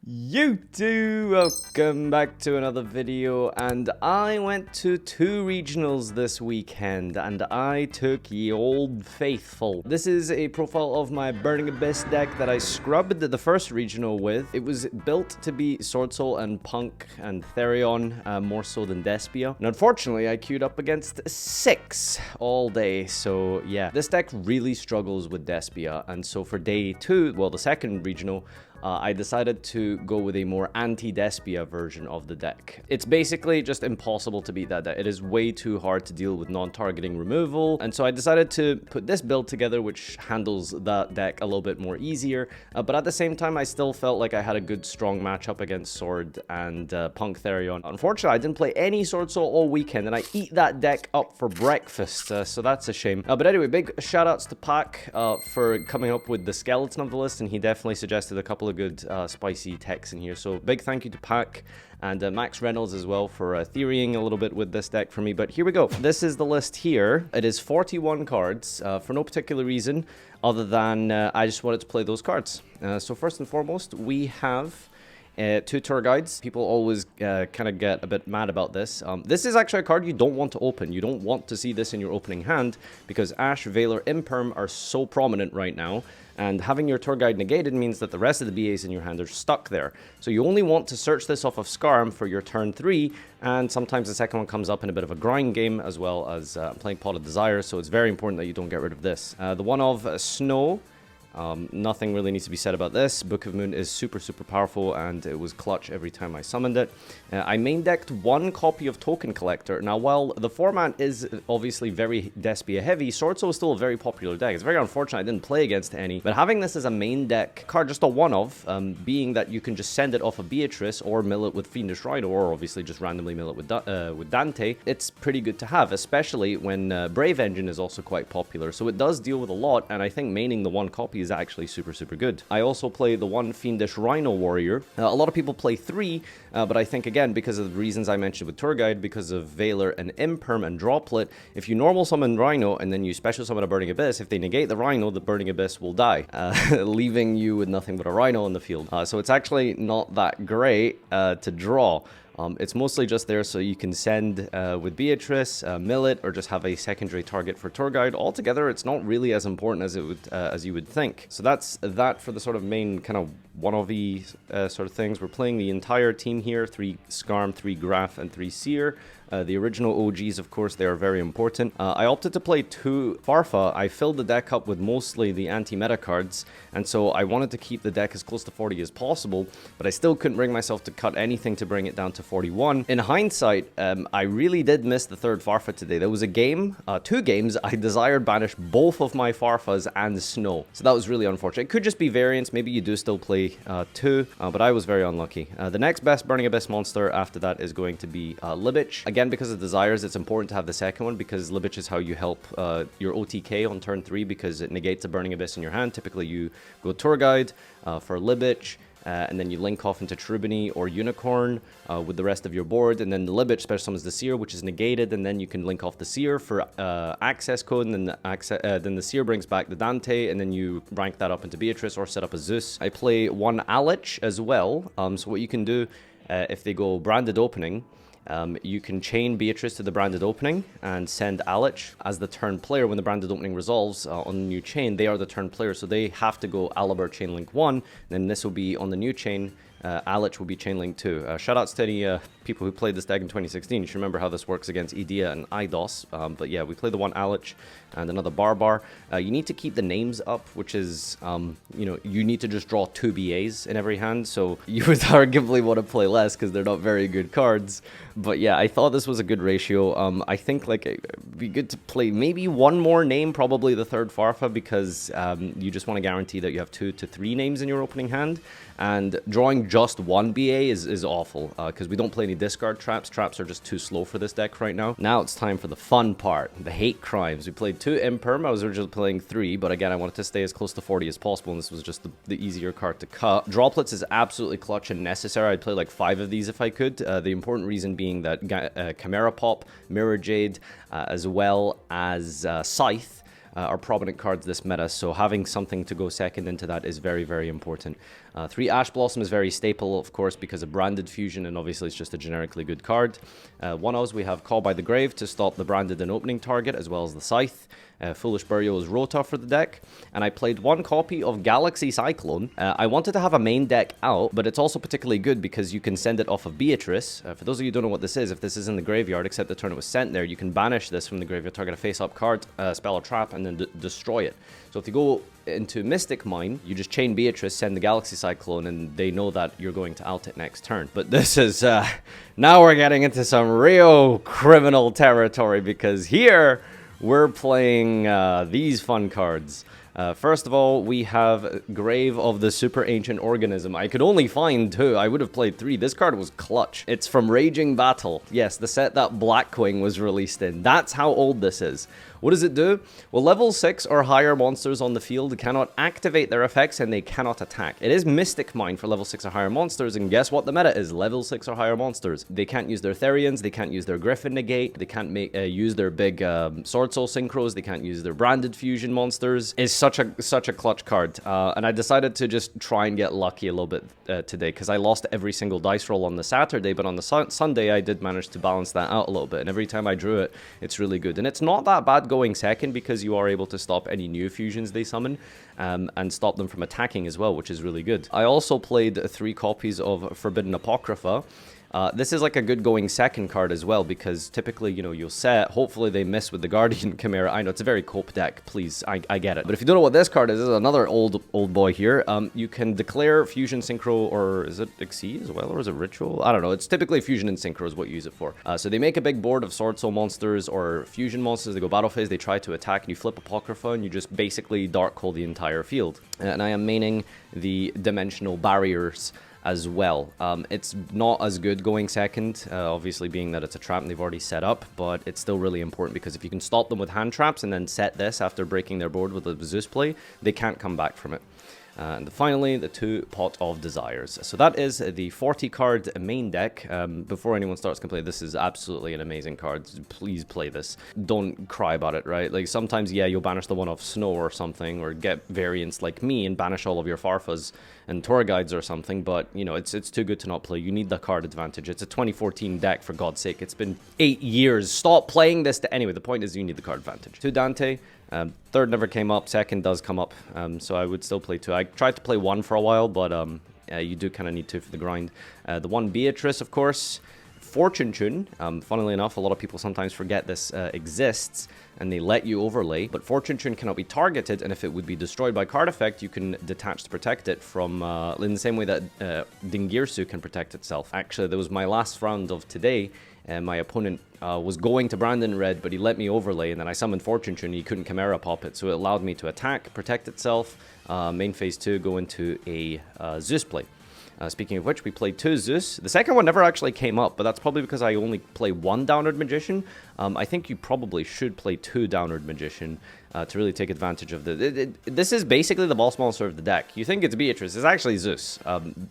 YouTube, welcome back to another video, and I went to 2 regionals this weekend and I took ye old faithful. This is a profile of my Burning Abyss deck that I scrubbed the first regional with. It was built to be Sword Soul and Punk and Therion, more so than Despia. And unfortunately, I queued up against 6 all day, so yeah. This deck really struggles with Despia, and so for day 2, well, the second regional, I decided to go with a more anti-Despia version of the deck. It's basically just impossible to beat that deck. It is way too hard to deal with non-targeting removal, and so I decided to put this build together, which handles that deck a little bit more easier, but at the same time, I still felt like I had a good, strong matchup against Sword and Punk Therion. Unfortunately, I didn't play any Sword Soul all weekend, and I eat that deck up for breakfast, so that's a shame. But anyway, big shout-outs to Pac for coming up with the skeleton of the list, and he definitely suggested a couple of good spicy techs in here, so big thank you to Pac and Max Reynolds as well for theorying a little bit with this deck for me. But here we go. This is the list here. It is 41 cards for no particular reason other than I just wanted to play those cards. So first and foremost, we have 2 tour guides. People always kind of get a bit mad about this. This is actually a card you don't want to open. You don't want to see this in your opening hand because Ash, Valor, Imperm are so prominent right now. And having your tour guide negated means that the rest of the BAs in your hand are stuck there. So you only want to search this off of Skarm for your turn 3, and sometimes the second one comes up in a bit of a grind game, as well as playing Pot of Desire, so it's very important that you don't get rid of this. The one of Snow. Nothing really needs to be said about this. Book of Moon is super powerful, and it was clutch every time I summoned it. I main decked 1 copy of Token Collector. Now, while the format is obviously very Despia heavy, Sword Soul is still a very popular deck. It's very unfortunate I didn't play against any, but having this as a main deck card, just a one-of, being that you can just send it off of Beatrice or mill it with Fiendish Rhino, or obviously just randomly mill it with Dante, it's pretty good to have, especially when Brave Engine is also quite popular. So it does deal with a lot, and I think maining the 1 copy is actually super good. I also play the 1 Fiendish Rhino Warrior. A lot of people play 3, but I think again, because of the reasons I mentioned with Tour Guide, because of Valor and Imperm and Droplet, if you normal summon Rhino and then you special summon a Burning Abyss, if they negate the Rhino, the Burning Abyss will die, leaving you with nothing but a Rhino in the field. So it's actually not that great to draw. It's mostly just there so you can send with Beatrice, mill it, or just have a secondary target for Tour Guide. Altogether, it's not really as important as it would as you would think. So that's that for the sort of main kind of one-of-y sort of things. We're playing the entire team here: 3 Skarm, 3 Graph, and 3 Seer. The original OGs, of course, they are very important. I opted to play 2 Farfa. I filled the deck up with mostly the anti-meta cards, and so I wanted to keep the deck as close to 40 as possible, but I still couldn't bring myself to cut anything to bring it down to 41. In hindsight, I really did miss the 3rd Farfa today. There was a game, 2 games, I desired banish both of my Farfas and Snow, so that was really unfortunate. It could just be variance. Maybe you do still play 2, but I was very unlucky. The next best Burning Abyss monster after that is going to be Libich. Again, because of desires, it's important to have the second one, because Libich is how you help your OTK on turn 3, because it negates a Burning Abyss in your hand. Typically, you go Tour Guide for Libich, and then you link off into Tribony or Unicorn with the rest of your board, and then the Libich special summons the Seer, which is negated, and then you can link off the Seer for access code, and then then the Seer brings back the Dante, and then you rank that up into Beatrice or set up a Zeus. I play 1 Alich as well, so what you can do if they go Branded Opening, you can chain Beatrice to the Branded Opening and send Alich as the turn player. When the Branded Opening resolves on the new chain, they are the turn player, so they have to go Alabar Chain Link 1, then this will be on the new chain. Alich will be chain link 2. Shoutouts to any people who played this deck in 2016. You should remember how this works against Edea and IDOS. But yeah, we play the 1 Alich and another Barbar. You need to keep the names up, which is, you know, you need to just draw 2 BAs in every hand. So you would arguably want to play less because they're not very good cards. But yeah, I thought this was a good ratio. I think like it'd be good to play maybe 1 more name, probably the 3rd Farfa, because you just want to guarantee that you have 2 to 3 names in your opening hand. And drawing just 1 BA is awful, because we don't play any discard traps. Traps are just too slow for this deck right now. Now it's time for the fun part, the hate crimes. We played 2 Imperm. I was originally playing 3, but again, I wanted to stay as close to 40 as possible, and this was just the easier card to cut. Droplets is absolutely clutch and necessary. I'd play like 5 of these if I could. The important reason being that Chimera Pop, Mirror Jade, as well as Scythe, are prominent cards this meta, so having something to go second into that is very, very important. 3 Ash Blossom is very staple, of course, because of branded fusion, and obviously it's just a generically good card. 1 Oz, we have Call by the Grave to stop the branded and opening target, as well as the Scythe. Foolish Burial is Rota for the deck, and I played 1 copy of Galaxy Cyclone. I wanted to have a main deck out, but it's also particularly good because you can send it off of Beatrice. For those of you who don't know what this is, if this is in the graveyard, except the turn it was sent there, you can banish this from the graveyard, target a face-up card, spell or trap, and then destroy it. So if you go into Mystic Mine, you just chain Beatrice, send the Galaxy Cyclone, and they know that you're going to out it next turn. But this is, now we're getting into some real criminal territory, because here we're playing these fun cards. First of all, we have Grave of the Super Ancient Organism. I could only find 2. I would have played 3. This card was clutch. It's from Raging Battle. Yes, the set that Blackwing was released in. That's how old this is. What does it do? Well, level 6 or higher monsters on the field cannot activate their effects, and they cannot attack. It is Mystic Mine for level 6 or higher monsters, and guess what the meta is? Level 6 or higher monsters. They can't use their Therians, they can't use their Griffin Negate, they can't use their big Sword Soul Synchros, they can't use their branded fusion monsters. It's such a clutch card, and I decided to just try and get lucky a little bit today, because I lost every single dice roll on the Saturday, but on the Sunday I did manage to balance that out a little bit, and every time I drew it, it's really good. And it's not that bad going second, because you are able to stop any new fusions they summon, and stop them from attacking as well, which is really good. I also played 3 copies of Forbidden Apocrypha. This is like a good going second card as well, because typically, you know, you'll set, hopefully they miss with the Guardian Chimera. I know it's a very cope deck, please, I get it. But if you don't know what this card is another old boy here. You can declare Fusion Synchro, or is it Exceed as well, or is it Ritual? I don't know, it's typically Fusion and Synchro is what you use it for. So they make a big board of Sword Soul monsters or Fusion monsters, they go battle phase, they try to attack, and you flip Apocrypha, and you just basically Dark Hole the entire field. And I am maining the Dimensional Barriers as well. It's not as good going second, obviously being that it's a trap and they've already set up, but it's still really important, because if you can stop them with hand traps and then set this after breaking their board with a Zeus play, they can't come back from it. And finally, the 2 Pot of Desires. So that is the 40 card main deck. Before anyone starts complaining, this is absolutely an amazing card. Please play this. Don't cry about it, right? Like sometimes, yeah, you'll banish the one off Snow or something, or get variants like me and banish all of your Farfas and Tour Guides or something, but you know, it's too good to not play. You need the card advantage. It's a 2014 deck, for God's sake. It's been 8 years. Stop playing this. Anyway, the point is you need the card advantage. 2 Dante. 3rd never came up, 2nd does come up, so I would still play 2. I tried to play 1 for a while, but you do kind of need 2 for the grind. The 1 Beatrice, of course. Fortune Tune, funnily enough, a lot of people sometimes forget this exists, and they let you overlay, but Fortune Tune cannot be targeted, and if it would be destroyed by card effect, you can detach to protect it from, in the same way that Dingirsu can protect itself. Actually, that was my last round of today, and my opponent was going to Brandon Red, but he let me overlay, and then I summoned Fortune Tune, and he couldn't Chimera pop it, so it allowed me to attack, protect itself, main phase 2, go into a Zeus play. Speaking of which, we played 2 Zeus. The second one never actually came up, but that's probably because I only play 1 Downward Magician. I think you probably should play 2 Downward Magician to really take advantage of this is basically the boss monster of the deck. You think it's Beatrice, it's actually Zeus.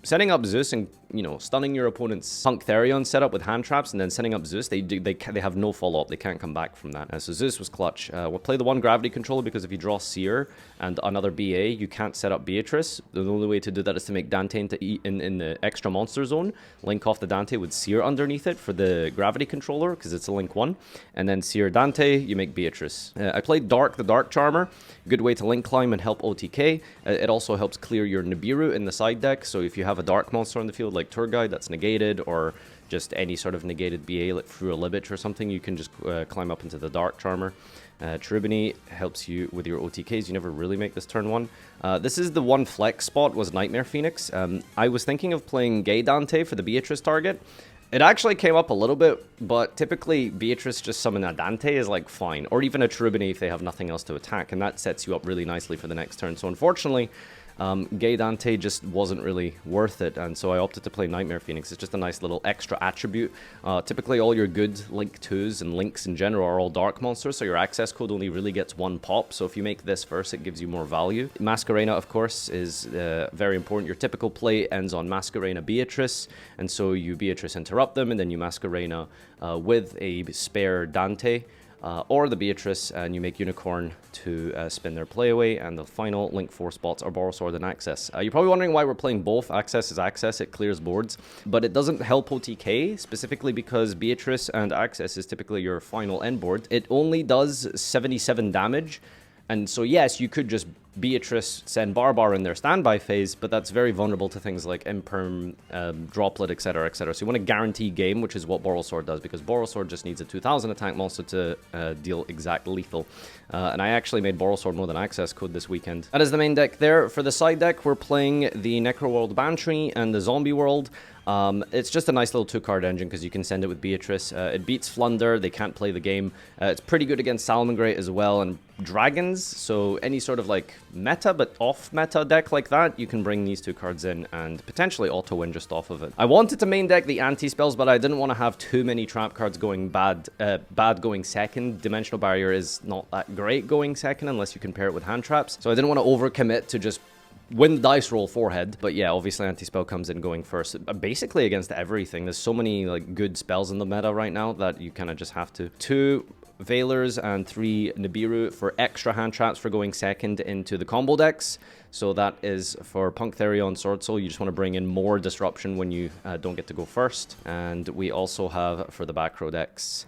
Setting up Zeus and, you know, stunning your opponent's Punk Therion setup with hand traps, and then setting up Zeus, they have no follow-up, they can't come back from that. So Zeus was clutch. We'll play the 1 Gravity Controller, because if you draw Seer and another BA, you can't set up Beatrice. The only way to do that is to make Dante in the extra monster zone, link off the Dante with Seer underneath it for the Gravity Controller, because it's a link 1, and then Seer Dante, you make Beatrice. I played Dark, the Dark Charmer. Good way to link climb and help OTK. It also helps clear your Nibiru in the side deck, so if you have a dark monster on the field like Tour Guide that's negated, or just any sort of negated BA like through a Libich or something, you can just climb up into the Dark Charmer. Cherubini helps you with your OTKs. You never really make this turn 1. This is the 1 flex spot, was Nightmare Phoenix. I was thinking of playing Gay Dante for the Beatrice target. It actually came up a little bit, but typically Beatrice just summon a Dante is like fine, or even a Cherubini if they have nothing else to attack, and that sets you up really nicely for the next turn. So unfortunately, Gay Dante just wasn't really worth it, and so I opted to play Nightmare Phoenix. It's just a nice little extra attribute. Typically all your good Link 2s and Links in general are all dark monsters, so your access code only really gets 1 pop, so if you make this first, it gives you more value. Masquerena, of course, is very important. Your typical play ends on Masquerena Beatrice, and so you Beatrice interrupt them, and then you Masquerena with a spare Dante. or the Beatrice, and you make Unicorn to spin their play away, and the final link 4 spots are Borrow Sword and Access. You're probably wondering why we're playing both. Access is Access, it clears boards, but it doesn't help OTK, specifically because Beatrice and Access is typically your final end board. It only does 77 damage, and so yes, you could just Beatrice send Barbar in their standby phase, but that's very vulnerable to things like Imperm, Droplet, etc, etc. So you want to guarantee game, which is what Borrow Sword does, because Borrow Sword just needs a 2000 attack monster to deal exact lethal. And I actually made Borrow Sword more than Access code this weekend. That is the main deck there. For the side deck, we're playing the Necro World Bantry and the Zombie World. It's just a nice little 2-card engine because you can send it with Beatrice. It beats Flunder, they can't play the game. It's pretty good against Salamangreat as well, and Dragons, so any sort of like meta but off meta deck like that, you can bring these 2 cards in and potentially auto win just off of it. I wanted to main deck the anti-spells, but I didn't want to have too many trap cards going bad going second. Dimensional Barrier is not that great going second unless you can pair it with hand traps, so I didn't want to overcommit to just win the dice roll forehead. But yeah, obviously anti-spell comes in going first, basically against everything. There's so many like good spells in the meta right now that you kind of just have to. 2 Veilers and 3 Nibiru for extra hand traps for going second into the combo decks. So that is for Punk Therion Sword Soul. You just want to bring in more disruption when you don't get to go first. And we also have for the back row decks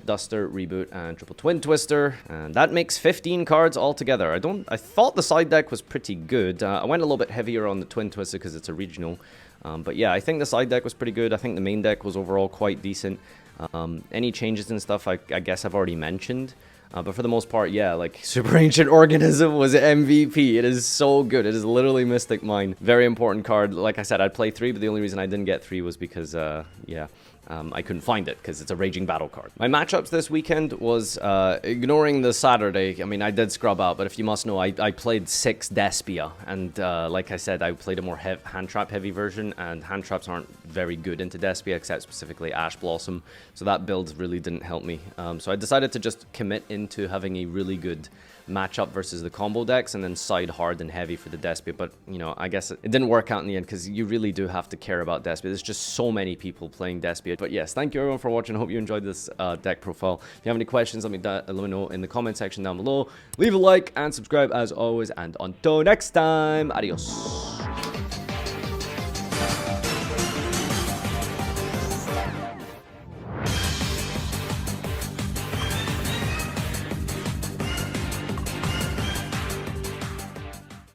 Duster, Reboot, and Triple Twin Twister, and that makes 15 cards altogether. I thought the side deck was pretty good. I went a little bit heavier on the Twin Twister because it's a regional, but yeah, I think the side deck was pretty good. I think the main deck was overall quite decent. Any changes and stuff I guess I've already mentioned. But for the most part, yeah, like Super Ancient Organism was MVP. It is so good. It is literally Mystic Mine. Very important card. Like I said, I'd play 3, but the only reason I didn't get 3 was because, yeah, I couldn't find it because it's a Raging Battle card. My matchups this weekend was, ignoring the Saturday, I mean, I did scrub out, but if you must know, I played 6 Despia, and like I said, I played a more hand trap heavy version, and hand traps aren't very good into Despia, except specifically Ash Blossom, so that build really didn't help me. So I decided to just commit into having a really good matchup versus the combo decks and then side hard and heavy for the Despia, but you know, I guess it didn't work out in the end because you really do have to care about Despia. There's just so many people playing Despia. But yes, thank you everyone for watching. I hope you enjoyed this deck profile. If you have any questions, let me know in the comment section down below. Leave a like and subscribe as always, and until next time, adios.